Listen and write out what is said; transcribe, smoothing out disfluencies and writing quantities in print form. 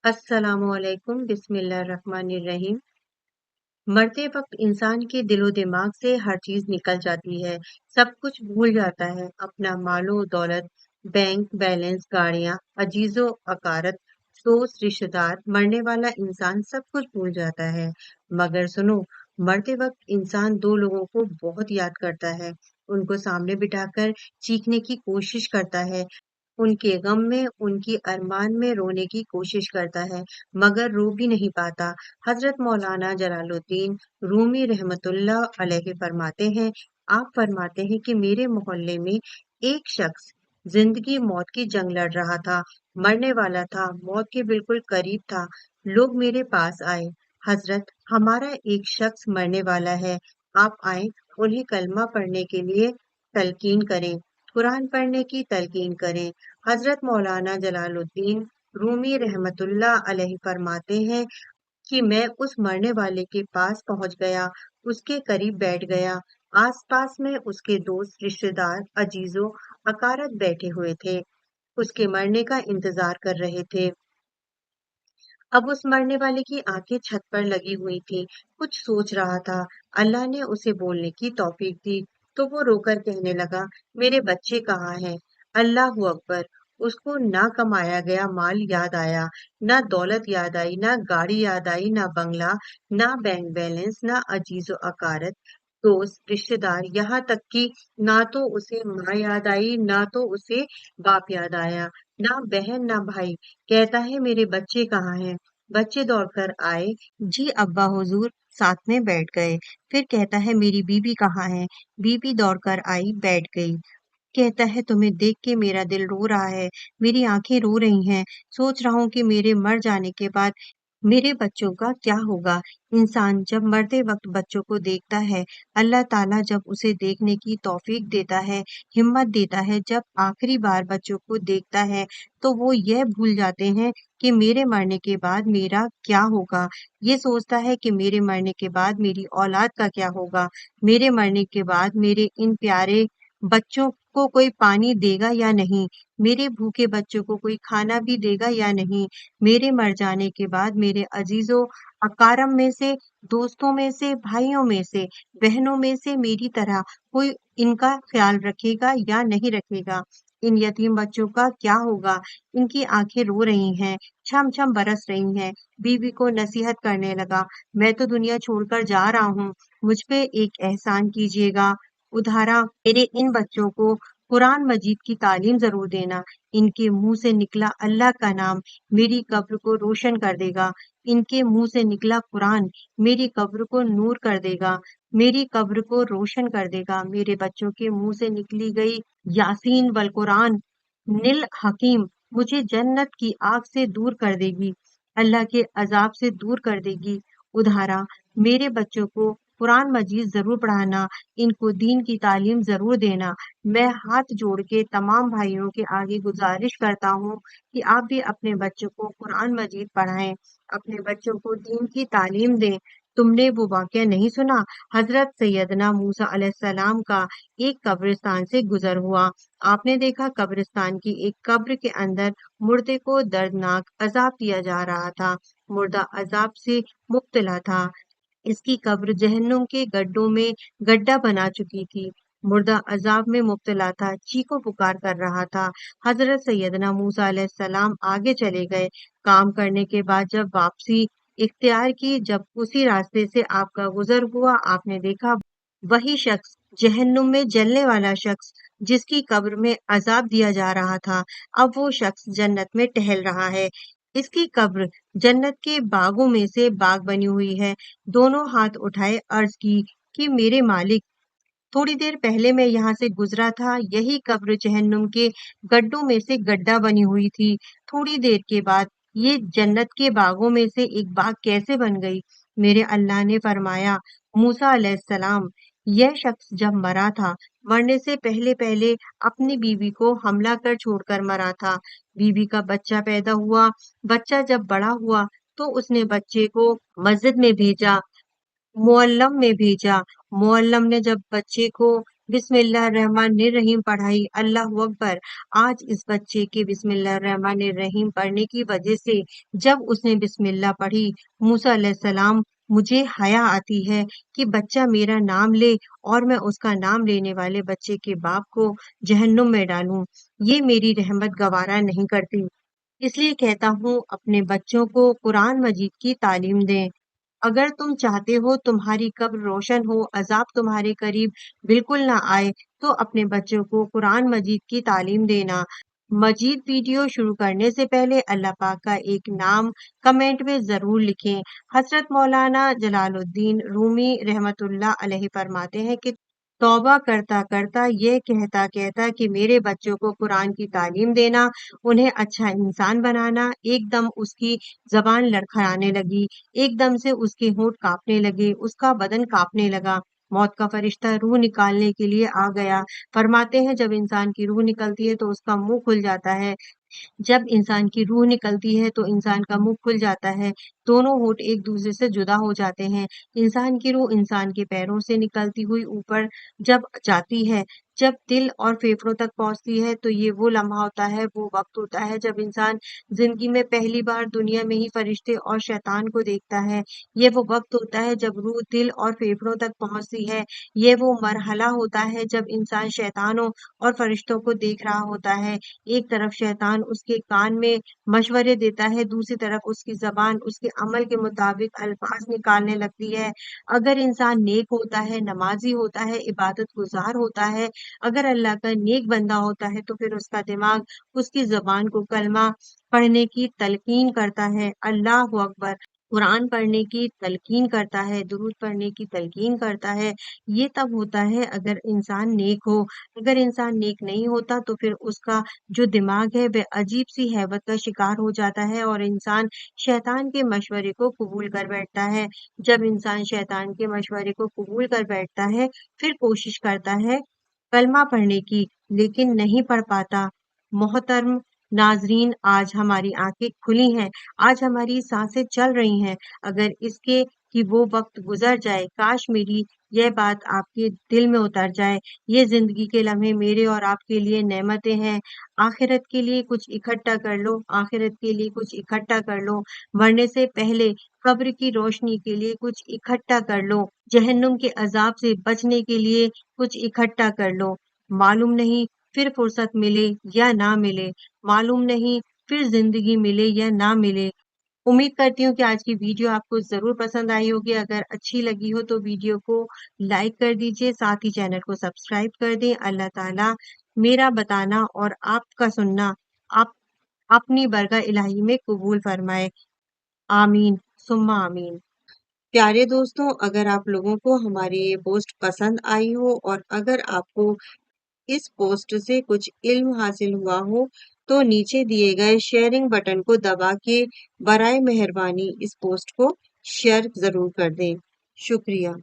अस्सलामुअलैकुम बिस्मिल्लाहिर्रहमानिर्रहीम। मरते वक्त इंसान के दिलो दिमाग से हर चीज निकल जाती है। सब कुछ भूल जाता है, अपना मालो दौलत, बैंक बैलेंस, गाड़ियां, अजीजो अकारत, दोस्त रिश्तेदार। मरने वाला इंसान सब कुछ भूल जाता है। मगर सुनो, मरते वक्त इंसान दो लोगों को बहुत याद करता है। उनको सामने बिठाकर चीखने की कोशिश करता है, उनके गम में, उनकी अरमान में रोने की कोशिश करता है, मगर रो भी नहीं पाता। हजरत मौलाना जलालुद्दीन रूमी रहमतुल्लाह अलैहि फरमाते हैं, आप फरमाते हैं कि मेरे मोहल्ले में एक शख्स जिंदगी मौत की जंग लड़ रहा था, मरने वाला था, मौत के बिल्कुल करीब था। लोग मेरे पास आए, हजरत हमारा एक शख्स मरने वाला है, आप आए, उन्हें कलमा पढ़ने के लिए तलकीन करें, कुरान पढ़ने की तलकीन करें। हजरत मौलाना जलालुद्दीन रूमी रहमतुल्लाह अलैहि फरमाते हैं कि मैं उस मरने वाले के पास पहुंच गया, उसके करीब बैठ गया। आसपास में उसके दोस्त रिश्तेदार अजीजों अकारत बैठे हुए थे, उसके मरने का इंतजार कर रहे थे। अब उस मरने वाले की आंखें छत पर लगी हुई थी, कुछ सोच रहा था। अल्लाह ने उसे बोलने की तौफीक दी, तो वो रोकर कहने लगा, मेरे बच्चे कहाँ हैं? अल्लाह अकबर। उसको ना कमाया गया माल याद आया, ना दौलत याद आई, ना गाड़ी याद आई, ना बंगला, ना बैंक बैलेंस, ना अजीजो अकारत, दोस्त रिश्तेदार, यहाँ तक कि ना तो उसे माँ याद आई, ना तो उसे बाप याद आया, ना बहन ना भाई। कहता है, मेरे बच्चे कहाँ हैं? बच्चे दौड़कर आए, जी अब्बा हुजूर, साथ में बैठ गए। फिर कहता है, मेरी बीबी कहाँ है? बीबी दौड़कर आई, बैठ गई। कहता है, तुम्हें देख के मेरा दिल रो रहा है, मेरी आंखें रो रही हैं, सोच रहा हूँ कि मेरे मर जाने के बाद मेरे बच्चों का क्या होगा। इंसान जब मरते वक्त बच्चों को देखता है, अल्लाह ताला जब उसे देखने की तौफीक देता है, हिम्मत देता है, जब आखिरी बार बच्चों को देखता है, तो वो यह भूल जाते हैं कि मेरे मरने के बाद मेरा क्या होगा। ये सोचता है कि मेरे मरने के बाद मेरी औलाद का क्या होगा, मेरे मरने के बाद मेरे इन प्यारे बच्चों को कोई पानी देगा या नहीं, मेरे भूखे बच्चों को कोई खाना भी देगा या नहीं, मेरे मर जाने के बाद मेरे अजीजों अकारम में से, दोस्तों में से, भाइयों में से, बहनों में से मेरी तरह कोई इनका ख्याल रखेगा या नहीं रखेगा। इन यतीम बच्चों का क्या होगा? इनकी आंखें रो रही हैं, छम छम बरस रही हैं। बीवी को नसीहत करने लगा, मैं तो दुनिया छोड़कर जा रहा हूँ, मुझ पे एक एहसान कीजिएगा, उधारा मेरे इन बच्चों को कुरान मजीद की तालीम जरूर देना। इनके मुंह से निकला अल्लाह का नाम मेरी कब्र को रोशन कर देगा, इनके मुंह से निकला कुरान मेरी कब्र को नूर कर देगा, मेरी कब्र को रोशन कर देगा। मेरे बच्चों के मुंह से निकली गई यासीन वल कुरान निल हकीम मुझे जन्नत की आग से दूर कर देगी, अल्लाह के अजाब से दूर कर देगी। उधारा मेरे बच्चों को कुरान मजीद जरूर पढ़ाना, इनको दीन की तालीम जरूर देना। मैं हाथ जोड़ के तमाम भाइयों के आगे गुजारिश करता हूँ कि आप भी अपने बच्चों को कुरान मजीद पढ़ाएं, अपने बच्चों को दीन की तालीम दें। तुमने वो वाकया नहीं सुना? हजरत सैयदना मूसा अलैहिस्सलाम का एक कब्रिस्तान से गुजर हुआ। आपने देखा कब्रिस्तान की एक कब्र के अंदर मुर्दे को दर्दनाक अजाब दिया जा रहा था। मुर्दा अजाब से मुब्तला था, इसकी कब्र जहन्नुम के गड्ढों में गड्ढा बना चुकी थी। मुर्दा अजाब में मुब्तला था, चीखो पुकार कर रहा था। हजरत सैयदना मूसा अलैहिस्सलाम आगे चले गए। काम करने के बाद जब वापसी इख्तियार की, जब उसी रास्ते से आपका गुजर हुआ, आपने देखा वही शख्स, जहन्नुम में जलने वाला शख्स जिसकी कब्र में अजाब दिया जा रहा था, अब वो शख्स जन्नत में टहल रहा है। इसकी कब्र जन्नत के बागों में से बाग बनी हुई है। दोनों हाथ उठाए अर्ज की कि मेरे मालिक, थोड़ी देर पहले मैं यहाँ से गुजरा था, यही कब्र जहन्नुम के गड्ढों में से गड्ढा बनी हुई थी। थोड़ी देर के बाद ये जन्नत के बागों में से एक बाग कैसे बन गई? मेरे अल्लाह ने फरमाया, मूसा अलैहिस्सलाम, यह शख्स जब मरा था, मरने से पहले पहले अपनी बीवी को हमला कर छोड़कर मरा था। बीवी का बच्चा पैदा हुआ, बच्चा जब बड़ा हुआ तो उसने बच्चे को मस्जिद में भेजा, मुअल्लम में भेजा। मुअल्लम ने जब बच्चे को बिस्मिल्लाहिर्रहमानिर्रहीम पढ़ाई। अल्लाह अकबर। आज इस बच्चे के बिस्मिल्लाहिर्रहमानिर्रहीम पढ़ने की वजह से जब उसने बिस्मिल्लाह पढ़ी, मूसा अलैहिस्सलाम, मुझे हया आती है कि बच्चा मेरा नाम ले और मैं उसका नाम लेने वाले बच्चे के बाप को जहन्नुम में डालूं। ये मेरी रहमत गवारा नहीं करती। इसलिए कहता हूँ अपने बच्चों को कुरान मजीद की तालीम दें। अगर तुम चाहते हो तुम्हारी कब्र रोशन हो, अजाब तुम्हारे करीब बिल्कुल ना आए, तो अपने बच्चों को कुरान मजीद की तालीम देना। मजीद वीडियो शुरू करने से पहले अल्लाह पाक का एक नाम कमेंट में जरूर लिखें। हजरत मौलाना जलालुद्दीन रूमी रहमतुल्लाह अलैहि फरमाते हैं कि तौबा करता करता ये कहता कहता कि मेरे बच्चों को कुरान की तालीम देना, उन्हें अच्छा इंसान बनाना, एकदम उसकी जबान लड़खड़ाने लगी, एकदम से उसके होंठ कांपने लगे, उसका बदन कांपने लगा। मौत का फरिश्ता रूह निकालने के लिए आ गया। फरमाते हैं जब इंसान की रूह निकलती है तो उसका मुंह खुल जाता है। जब इंसान की रूह निकलती है तो इंसान का मुंह खुल जाता है, दोनों होंठ एक दूसरे से जुदा हो जाते हैं। इंसान की रूह इंसान के पैरों से निकलती हुई ऊपर जब जाती है, जब दिल और फेफड़ों तक पहुंचती है, तो ये वो लम्हा होता है, वो वक्त होता है जब इंसान जिंदगी में पहली बार दुनिया में ही फरिश्ते और शैतान को देखता है। ये वो वक्त होता है जब रूह दिल और फेफड़ों तक पहुंचती है। ये वो मरहला होता है जब इंसान शैतानों और फरिश्तों को देख रहा होता है। एक तरफ शैतान उसके कान में मशवरे देता है, दूसरी तरफ उसकी जबान उसके अमल के मुताबिक अल्फाज निकालने लगती है। अगर इंसान नेक होता है, नमाजी होता है, इबादत गुजार होता है, अगर अल्लाह का नेक बंदा होता है, तो फिर उसका दिमाग उसकी जबान को कलमा पढ़ने की तलकीन करता है। अल्लाह अकबर। कुरान पढ़ने की तलकीन करता है, दुरूद पढ़ने की तलकीन करता है। ये तब होता है अगर इंसान नेक हो। अगर इंसान नेक नहीं होता तो फिर उसका जो दिमाग है वह अजीब सी हैवत का शिकार हो जाता है और इंसान शैतान के मशवरे को कबूल कर बैठता है। जब इंसान शैतान के मशवरे को कबूल कर बैठता है, फिर कोशिश करता है कलमा पढ़ने की, लेकिन नहीं पढ़ पाता। मोहतरम नाजरीन, आज हमारी आंखें खुली हैं, आज हमारी सांसें चल रही हैं। अगर इसके कि वो वक्त गुजर जाए, काश मेरी यह बात आपके दिल में उतर जाए। ये जिंदगी के लम्हे मेरे और आपके लिए नेमतें हैं। आखिरत के लिए कुछ इकट्ठा कर लो, आखिरत के लिए कुछ इकट्ठा कर लो। मरने से पहले कब्र की रोशनी के लिए कुछ इकट्ठा कर लो। जहन्नुम के अजाब से बचने के लिए कुछ इकट्ठा कर लो। मालूम नहीं फिर फुर्सत मिले या ना मिले, मालूम नहीं फिर जिंदगी मिले या ना मिले। उम्मीद करती हूँ कि आज की वीडियो आपको ज़रूर पसंद आई होगी। अगर अच्छी लगी हो तो वीडियो को लाइक कर दीजिए, साथ ही चैनल को सब्सक्राइब कर दें। अल्लाह ताला मेरा बताना और आपका सुनना आप अपनी बरगाह इलाही में कबूल फरमाए। आमीन सुम्मा आमीन। प्यारे दोस्तों, अगर आप लोगों को हमारी ये पोस्ट पसंद आई हो और अगर आपको इस पोस्ट से कुछ इल्म हासिल हुआ हो, तो नीचे दिए गए शेयरिंग बटन को दबा के बराए मेहरबानी इस पोस्ट को शेयर जरूर कर दें। शुक्रिया।